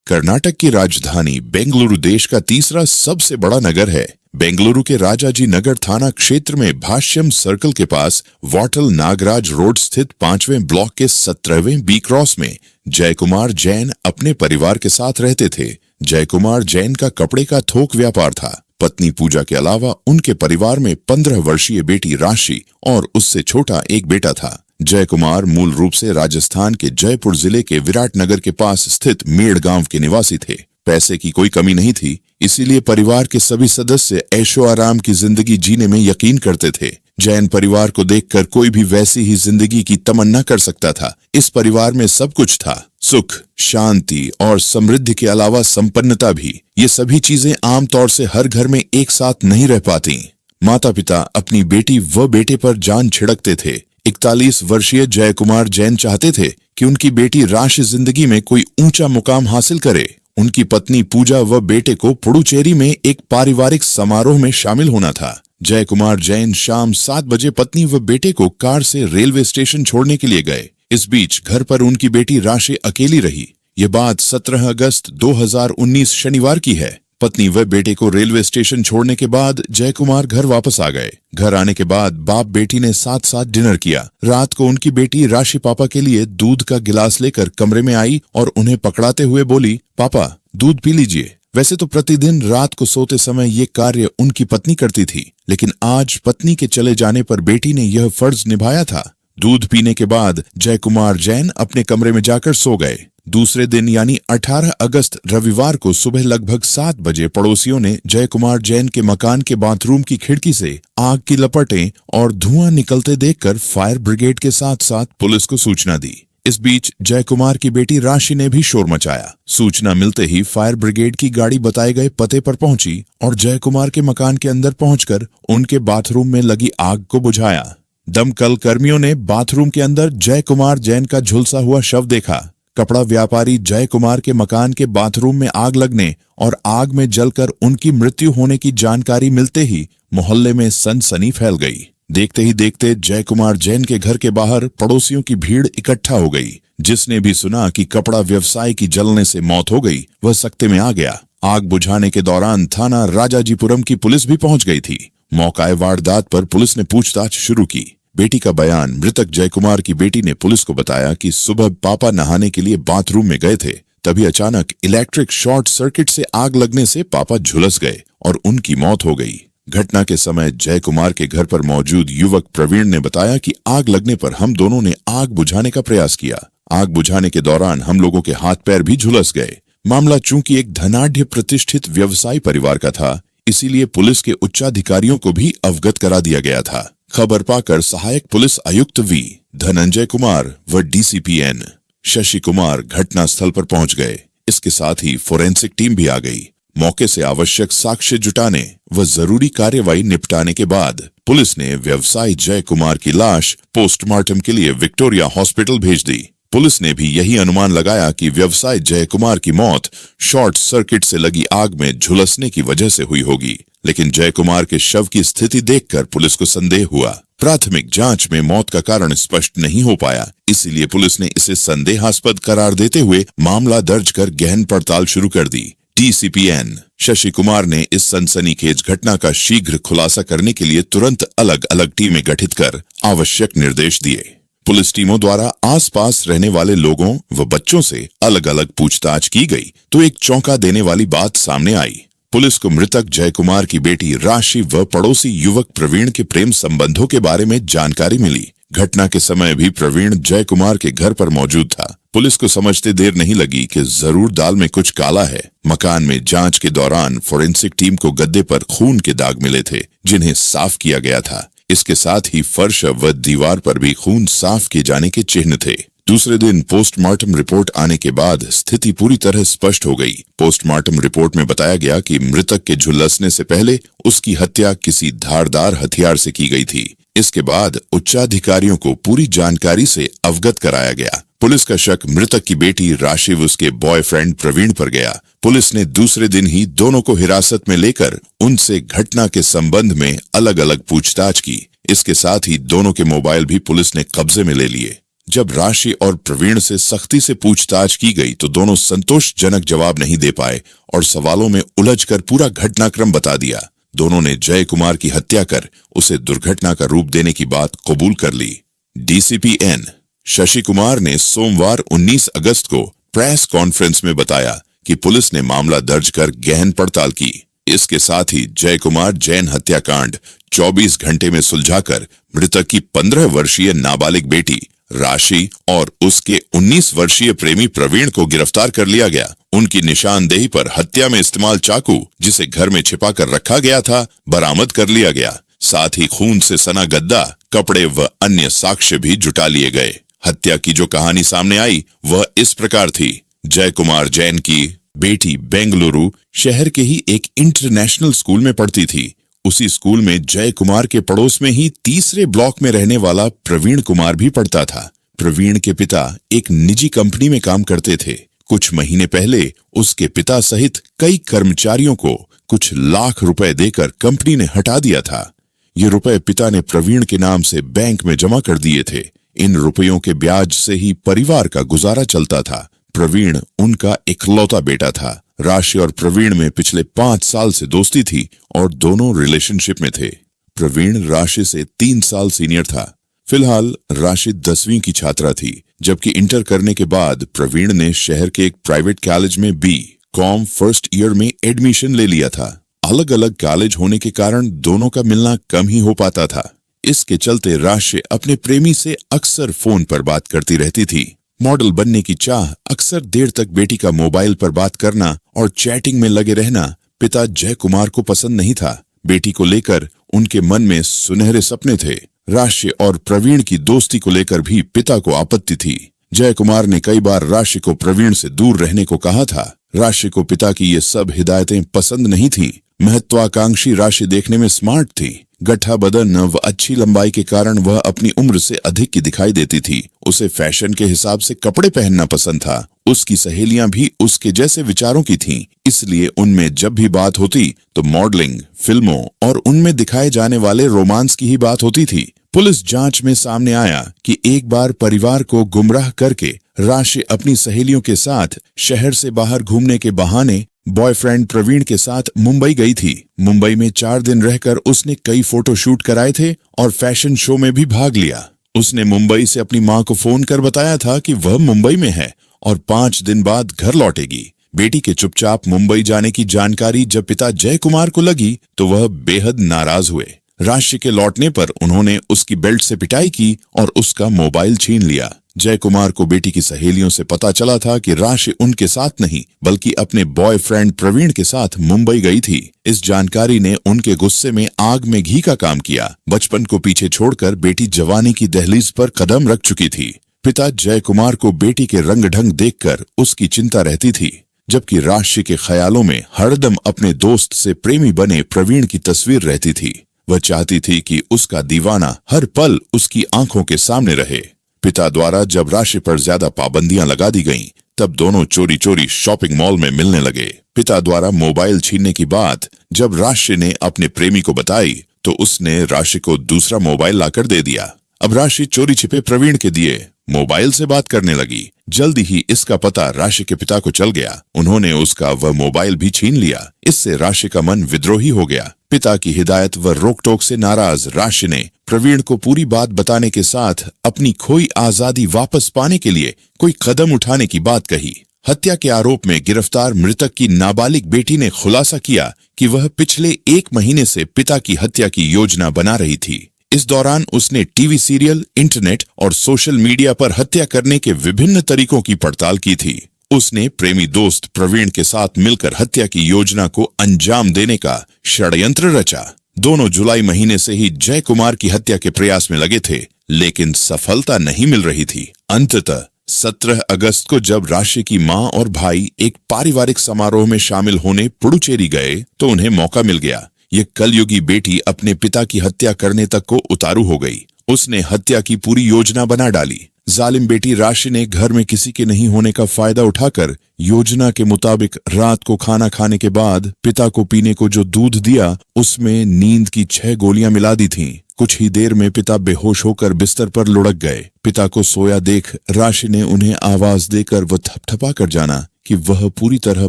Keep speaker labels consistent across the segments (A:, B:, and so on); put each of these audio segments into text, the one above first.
A: कर्नाटक की राजधानी बेंगलुरु देश का तीसरा सबसे बड़ा नगर है। बेंगलुरु के राजाजी नगर थाना क्षेत्र में भाष्यम सर्कल के पास वाटल नागराज रोड स्थित 5वें ब्लॉक के 17वें बी क्रॉस में जयकुमार जैन अपने परिवार के साथ रहते थे। जयकुमार जैन का कपड़े का थोक व्यापार था। पत्नी पूजा के अलावा उनके परिवार में 15 वर्षीय बेटी राशि और उससे छोटा एक बेटा था। जयकुमार मूल रूप से राजस्थान के जयपुर जिले के विराटनगर के पास स्थित मेड़ गांव के निवासी थे। पैसे की कोई कमी नहीं थी, इसीलिए परिवार के सभी सदस्य ऐशो आराम की जिंदगी जीने में यकीन करते थे। जैन परिवार को देखकर कोई भी वैसी ही जिंदगी की तमन्ना कर सकता था। इस परिवार में सब कुछ था, सुख, शांति और समृद्धि के अलावा संपन्नता भी। ये सभी चीजें आमतौर से हर घर में एक साथ नहीं रह पाती। माता पिता अपनी बेटी व बेटे पर जान छिड़कते थे। 41 वर्षीय जयकुमार जैन चाहते थे कि उनकी बेटी राशि जिंदगी में कोई ऊंचा मुकाम हासिल करे। उनकी पत्नी पूजा व बेटे को पुडुचेरी में एक पारिवारिक समारोह में शामिल होना था। जयकुमार जैन शाम 7 बजे पत्नी व बेटे को कार से रेलवे स्टेशन छोड़ने के लिए गए। इस बीच घर पर उनकी बेटी राशि अकेली रही। ये बात 17 अगस्त 2019 शनिवार की है। पत्नी व बेटे को रेलवे स्टेशन छोड़ने के बाद जयकुमार घर वापस आ गए। घर आने के बाद बाप बेटी ने साथ साथ डिनर किया। रात को उनकी बेटी राशि पापा के लिए दूध का गिलास लेकर कमरे में आई और उन्हें पकड़ाते हुए बोली, पापा दूध पी लीजिए। वैसे तो प्रतिदिन रात को सोते समय ये कार्य उनकी पत्नी करती थी, लेकिन आज पत्नी के चले जाने पर बेटी ने यह फर्ज निभाया था। दूध पीने के बाद जयकुमार जैन अपने कमरे में जाकर सो गए। दूसरे दिन यानी 18 अगस्त रविवार को सुबह लगभग 7 बजे पड़ोसियों ने जयकुमार जैन के मकान के बाथरूम की खिड़की से आग की लपटें और धुआं निकलते देखकर फायर ब्रिगेड के साथ साथ पुलिस को सूचना दी। इस बीच जयकुमार की बेटी राशि ने भी शोर मचाया। सूचना मिलते ही फायर ब्रिगेड की गाड़ी बताए गए पते पर पहुंची और जयकुमार के मकान के अंदर पहुंचकर उनके बाथरूम में लगी आग को बुझाया। दमकल कर्मियों ने बाथरूम के अंदर जयकुमार जैन का झुलसा हुआ शव देखा। कपड़ा व्यापारी जयकुमार के मकान के बाथरूम में आग लगने और आग में जलकर उनकी मृत्यु होने की जानकारी मिलते ही मोहल्ले में सनसनी फैल गई। देखते ही देखते जयकुमार जैन के घर के बाहर पड़ोसियों की भीड़ इकट्ठा हो गई। जिसने भी सुना कि कपड़ा व्यवसाय की जलने से मौत हो गई, वह सकते में आ गया। आग बुझाने के दौरान थाना राजाजीपुरम की पुलिस भी पहुंच गई थी। मौकाए वारदात पर पुलिस ने पूछताछ शुरू की। बेटी का बयान मृतक जयकुमार की बेटी ने पुलिस को बताया कि सुबह पापा नहाने के लिए बाथरूम में गए थे, तभी अचानक इलेक्ट्रिक शॉर्ट सर्किट से आग लगने से पापा झुलस गए और उनकी मौत हो गई। घटना के समय जयकुमार के घर पर मौजूद युवक प्रवीण ने बताया कि आग लगने पर हम दोनों ने आग बुझाने का प्रयास किया। आग बुझाने के दौरान हम लोगों के हाथ पैर भी झुलस गए। मामला चूंकि एक धनाढ्य प्रतिष्ठित व्यवसायी परिवार का था, इसीलिए पुलिस के उच्चाधिकारियों को भी अवगत करा दिया गया था। खबर पाकर सहायक पुलिस आयुक्त वी धनंजय कुमार व डीसीपीएन शशि कुमार घटनास्थल पर पहुंच गए। इसके साथ ही फोरेंसिक टीम भी आ गई। मौके से आवश्यक साक्ष्य जुटाने व जरूरी कार्यवाही निपटाने के बाद पुलिस ने व्यवसायी जयकुमार की लाश पोस्टमार्टम के लिए विक्टोरिया हॉस्पिटल भेज दी। पुलिस ने भी यही अनुमान लगाया कि व्यवसायी जयकुमार की मौत शॉर्ट सर्किट से लगी आग में झुलसने की वजह से हुई होगी, लेकिन जयकुमार के शव की स्थिति देखकर पुलिस को संदेह हुआ। प्राथमिक जांच में मौत का कारण स्पष्ट नहीं हो पाया, इसीलिए पुलिस ने इसे संदेहास्पद करार देते हुए मामला दर्ज कर गहन पड़ताल शुरू कर दी। डीसीपीएन शशि कुमार ने इस सनसनीखेज घटना का शीघ्र खुलासा करने के लिए तुरंत अलग अलग टीमें गठित कर आवश्यक निर्देश दिए। पुलिस टीमों द्वारा आसपास रहने वाले लोगों व बच्चों से अलग अलग पूछताछ की गई तो एक चौंका देने वाली बात सामने आई। पुलिस को मृतक जयकुमार की बेटी राशि व पड़ोसी युवक प्रवीण के प्रेम संबंधों के बारे में जानकारी मिली। घटना के समय भी प्रवीण जयकुमार के घर पर मौजूद था। पुलिस को समझते देर नहीं लगी कि जरूर दाल में कुछ काला है। मकान में जांच के दौरान फोरेंसिक टीम को गद्दे पर खून के दाग मिले थे, जिन्हें साफ किया गया था। इसके साथ ही फर्श व दीवार पर भी खून साफ किए जाने के चिन्ह थे। दूसरे दिन पोस्टमार्टम रिपोर्ट आने के बाद स्थिति पूरी तरह स्पष्ट हो गई। पोस्टमार्टम रिपोर्ट में बताया गया कि मृतक के झुलसने से पहले उसकी हत्या किसी धारदार हथियार से की गई थी। इसके बाद उच्चाधिकारियों को पूरी जानकारी से अवगत कराया गया। पुलिस का शक मृतक की बेटी राशि व उसके बॉयफ्रेंड प्रवीण पर गया। पुलिस ने दूसरे दिन ही दोनों को हिरासत में लेकर उनसे घटना के संबंध में अलग अलग पूछताछ की। इसके साथ ही दोनों के मोबाइल भी पुलिस ने कब्जे में ले लिए। जब राशि और प्रवीण से सख्ती से पूछताछ की गई तो दोनों संतोषजनक जवाब नहीं दे पाए और सवालों में उलझकर पूरा घटनाक्रम बता दिया। दोनों ने जय कुमार की हत्या कर उसे दुर्घटना का रूप देने की बात कबूल कर ली। डीसीपी एन शशि कुमार ने सोमवार 19 अगस्त को प्रेस कॉन्फ्रेंस में बताया कि पुलिस ने मामला दर्ज कर गहन पड़ताल की। इसके साथ ही जय कुमार जैन हत्याकांड 24 घंटे में सुलझाकर मृतक की 15 वर्षीय नाबालिग बेटी राशि और उसके 19 वर्षीय प्रेमी प्रवीण को गिरफ्तार कर लिया गया। उनकी निशानदेही पर हत्या में इस्तेमाल चाकू, जिसे घर में छिपा कर रखा गया था, बरामद कर लिया गया। साथ ही खून से सना गद्दा, कपड़े व अन्य साक्ष्य भी जुटा लिए गए। हत्या की जो कहानी सामने आई वह इस प्रकार थी। जय कुमार जैन की बेटी बेंगलुरु शहर के ही एक इंटरनेशनल स्कूल में पढ़ती थी। उसी स्कूल में जय कुमार के पड़ोस में ही तीसरे ब्लॉक में रहने वाला प्रवीण कुमार भी पढ़ता था। प्रवीण के पिता एक निजी कंपनी में काम करते थे। कुछ महीने पहले उसके पिता सहित कई कर्मचारियों को कुछ लाख रुपए देकर कंपनी ने हटा दिया था। ये रुपए पिता ने प्रवीण के नाम से बैंक में जमा कर दिए थे। इन रुपयों के ब्याज से ही परिवार का गुजारा चलता था। प्रवीण उनका इकलौता बेटा था। राशि और प्रवीण में पिछले 5 साल से दोस्ती थी और दोनों रिलेशनशिप में थे। प्रवीण राशि से 3 साल सीनियर था। फिलहाल राशि 10वीं की छात्रा थी, जबकि इंटर करने के बाद प्रवीण ने शहर के एक प्राइवेट कॉलेज में बी.कॉम फर्स्ट ईयर में एडमिशन ले लिया था। अलग अलग कॉलेज होने के कारण दोनों का मिलना कम ही हो पाता था। इसके चलते राशि अपने प्रेमी से अक्सर फोन पर बात करती रहती थी। मॉडल बनने की चाह, अक्सर देर तक बेटी का मोबाइल पर बात करना और चैटिंग में लगे रहना पिता जय कुमार को पसंद नहीं था। बेटी को लेकर उनके मन में सुनहरे सपने थे। राशि और प्रवीण की दोस्ती को लेकर भी पिता को आपत्ति थी। जय कुमार ने कई बार राशि को प्रवीण से दूर रहने को कहा था। राशि को पिता की ये सब हिदायतें पसंद नहीं थी। महत्वाकांक्षी राशि देखने में स्मार्ट थी। गड्ढा बदन व अच्छी लंबाई के कारण वह अपनी उम्र से अधिक की दिखाई देती थी। उसे फैशन के हिसाब से कपड़े पहनना पसंद था। उसकी सहेलियां भी उसके जैसे विचारों की थीं, इसलिए उनमें जब भी बात होती तो मॉडलिंग, फिल्मों और उनमें दिखाए जाने वाले रोमांस की ही बात होती थी। पुलिस जांच में सामने आया कि एक बार परिवार को गुमराह करके राशि अपनी सहेलियों के साथ शहर से बाहर घूमने के बहाने बॉयफ्रेंड प्रवीण के साथ मुंबई गई थी। मुंबई में 4 दिन रहकर उसने कई फोटो शूट कराए थे और फैशन शो में भी भाग लिया। उसने मुंबई से अपनी मां को फोन कर बताया था कि वह मुंबई में है और 5 दिन बाद घर लौटेगी। बेटी के चुपचाप मुंबई जाने की जानकारी जब पिता जय कुमार को लगी तो वह बेहद नाराज हुए। राशि के लौटने पर उन्होंने उसकी बेल्ट से पिटाई की और उसका मोबाइल छीन लिया। जय कुमार को बेटी की सहेलियों से पता चला था कि राशि उनके साथ नहीं बल्कि अपने बॉयफ्रेंड प्रवीण के साथ मुंबई गई थी। इस जानकारी ने उनके गुस्से में आग में घी का काम किया। बचपन को पीछे छोड़कर बेटी जवानी की दहलीज पर कदम रख चुकी थी। पिता जय कुमार को बेटी के रंग ढंग देखकर उसकी चिंता रहती थी, जबकि राशि के ख्यालों में हरदम अपने दोस्त से प्रेमी बने प्रवीण की तस्वीर रहती थी। वह चाहती थी कि उसका दीवाना हर पल उसकी आंखों के सामने रहे। पिता द्वारा जब राशि पर ज्यादा पाबंदियां लगा दी गईं, तब दोनों चोरी चोरी शॉपिंग मॉल में मिलने लगे। पिता द्वारा मोबाइल छीनने की बात जब राशि ने अपने प्रेमी को बताई तो उसने राशि को दूसरा मोबाइल लाकर दे दिया। अब राशि चोरी छिपे प्रवीण के दिए मोबाइल से बात करने लगी। जल्दी ही इसका पता राशि के पिता को चल गया। उन्होंने उसका वह मोबाइल भी छीन लिया। इससे राशि का मन विद्रोही हो गया। पिता की हिदायत व रोक टोक से नाराज राशि ने प्रवीण को पूरी बात बताने के साथ अपनी खोई आजादी वापस पाने के लिए कोई कदम उठाने की बात कही। हत्या के आरोप में गिरफ्तार मृतक की नाबालिग बेटी ने खुलासा किया कि वह पिछले 1 महीने से पिता की हत्या की योजना बना रही थी। इस दौरान उसने टीवी सीरियल, इंटरनेट और सोशल मीडिया पर हत्या करने के विभिन्न तरीकों की पड़ताल की थी। उसने प्रेमी दोस्त प्रवीण के साथ मिलकर हत्या की योजना को अंजाम देने का षड्यंत्र रचा। दोनों जुलाई महीने से ही जय कुमार की हत्या के प्रयास में लगे थे, लेकिन सफलता नहीं मिल रही थी। अंततः 17 अगस्त को जब राशि की मां और भाई एक पारिवारिक समारोह में शामिल होने पुडुचेरी गए तो उन्हें मौका मिल गया। ये कलयुगी बेटी अपने पिता की हत्या करने तक को उतारू हो गई। उसने हत्या की पूरी योजना बना डाली। जालिम बेटी राशि ने घर में किसी के नहीं होने का फायदा उठाकर योजना के मुताबिक रात को खाना खाने के बाद पिता को पीने को जो दूध दिया उसमें नींद की 6 गोलियां मिला दी थीं। कुछ ही देर में पिता बेहोश होकर बिस्तर पर लुढ़क गए। पिता को सोया देख राशि ने उन्हें आवाज देकर वह थपथपा कर जाना कि वह पूरी तरह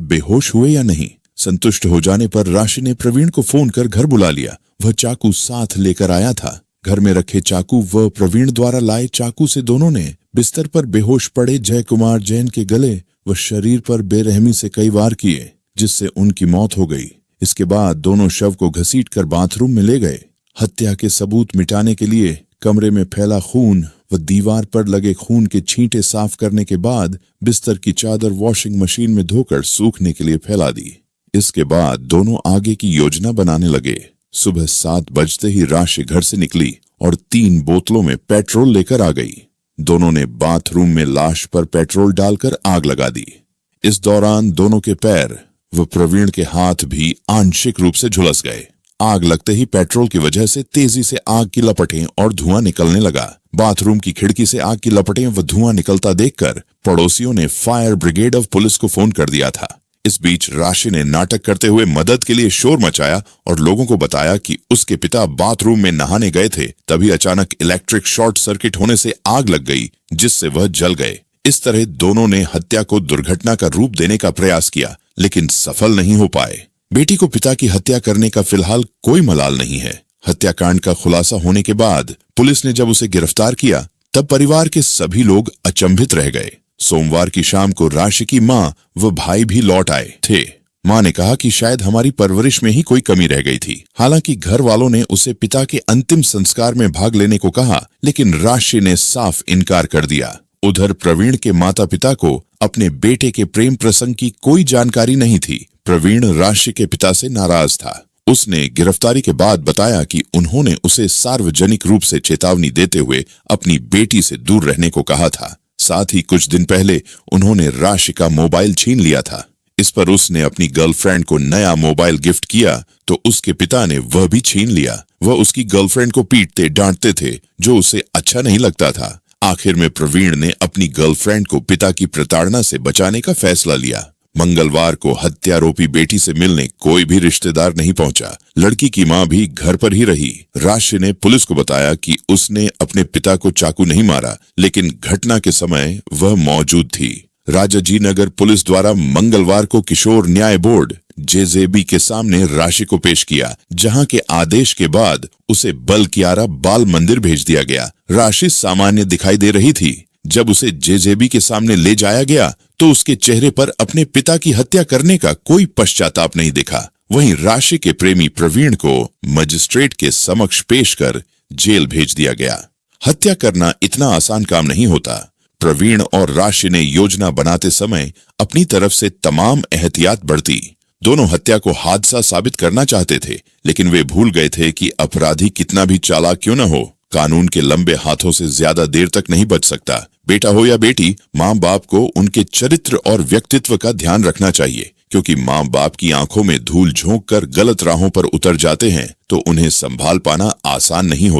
A: बेहोश हुए या नहीं। संतुष्ट हो जाने पर राशि ने प्रवीण को फोन कर घर बुला लिया। वह चाकू साथ लेकर आया था। घर में रखे चाकू व प्रवीण द्वारा लाए चाकू से दोनों ने बिस्तर पर बेहोश पड़े जय कुमार जैन के गले व शरीर पर बेरहमी से कई वार किए, जिससे उनकी मौत हो गई। इसके बाद दोनों शव को घसीटकर बाथरूम में ले गए। हत्या के सबूत मिटाने के लिए कमरे में फैला खून व दीवार पर लगे खून के छींटे साफ करने के बाद बिस्तर की चादर वॉशिंग मशीन में धोकर सूखने के लिए फैला दी। इसके बाद दोनों आगे की योजना बनाने लगे। सुबह 7 बजते ही राशि घर से निकली और 3 बोतलों में पेट्रोल लेकर आ गई। दोनों ने बाथरूम में लाश पर पेट्रोल डालकर आग लगा दी। इस दौरान दोनों के पैर व प्रवीण के हाथ भी आंशिक रूप से झुलस गए। आग लगते ही पेट्रोल की वजह से तेजी से आग की लपटें और धुआं निकलने लगा। बाथरूम की खिड़की से आग की लपटें व धुआं निकलता देखकर पड़ोसियों ने फायर ब्रिगेड ऑफ पुलिस को फोन कर दिया था। इस बीच राशि ने नाटक करते हुए मदद के लिए शोर मचाया और लोगों को बताया कि उसके पिता बाथरूम में नहाने गए थे। तभी अचानक इलेक्ट्रिक शॉर्ट सर्किट होने से आग लग गई, जिससे वह जल गए। इस तरह दोनों ने हत्या को दुर्घटना का रूप देने का प्रयास किया, लेकिन सफल नहीं हो पाए। बेटी को पिता की हत्या करने का फिलहाल कोई मलाल नहीं है। हत्याकांड का खुलासा होने के बाद पुलिस ने जब उसे गिरफ्तार किया तब परिवार के सभी लोग अचंभित रह गए। सोमवार की शाम को राशि की मां व भाई भी लौट आए थे। मां ने कहा कि शायद हमारी परवरिश में ही कोई कमी रह गई थी। हालांकि घर वालों ने उसे पिता के अंतिम संस्कार में भाग लेने को कहा, लेकिन राशि ने साफ इनकार कर दिया। उधर प्रवीण के माता पिता को अपने बेटे के प्रेम प्रसंग की कोई जानकारी नहीं थी। प्रवीण राशि के पिता से नाराज था। उसने गिरफ्तारी के बाद बताया कि उन्होंने उसे सार्वजनिक रूप से चेतावनी देते हुए अपनी बेटी से दूर रहने को कहा था। साथ ही कुछ दिन पहले उन्होंने राशि का मोबाइल छीन लिया था। इस पर उसने अपनी गर्लफ्रेंड को नया मोबाइल गिफ्ट किया तो उसके पिता ने वह भी छीन लिया। वह उसकी गर्लफ्रेंड को पीटते डांटते थे, जो उसे अच्छा नहीं लगता था। आखिर में प्रवीण ने अपनी गर्लफ्रेंड को पिता की प्रताड़ना से बचाने का फैसला लिया। मंगलवार को हत्यारोपी बेटी से मिलने कोई भी रिश्तेदार नहीं पहुंचा। लड़की की मां भी घर पर ही रही। राशि ने पुलिस को बताया कि उसने अपने पिता को चाकू नहीं मारा, लेकिन घटना के समय वह मौजूद थी। राजाजी नगर पुलिस द्वारा मंगलवार को किशोर न्याय बोर्ड जेजेबी के सामने राशि को पेश किया, जहां के आदेश के बाद उसे बलकियारा बाल मंदिर भेज दिया गया। राशि सामान्य दिखाई दे रही थी। जब उसे जेजेबी के सामने ले जाया गया तो उसके चेहरे पर अपने पिता की हत्या करने का कोई पश्चाताप नहीं दिखा। वहीं राशि के प्रेमी प्रवीण को मजिस्ट्रेट के समक्ष पेश कर जेल भेज दिया गया। हत्या करना इतना आसान काम नहीं होता। प्रवीण और राशि ने योजना बनाते समय अपनी तरफ से तमाम एहतियात बरती। दोनों हत्या को हादसा साबित करना चाहते थे, लेकिन वे भूल गए थे कि अपराधी कितना भी चालाक क्यों न हो, कानून के लंबे हाथों से ज्यादा देर तक नहीं बच सकता। बेटा हो या बेटी, माँ बाप को उनके चरित्र और व्यक्तित्व का ध्यान रखना चाहिए, क्योंकि माँ बाप की आंखों में धूल झोंक कर गलत राहों पर उतर जाते हैं तो उन्हें संभाल पाना आसान नहीं होता।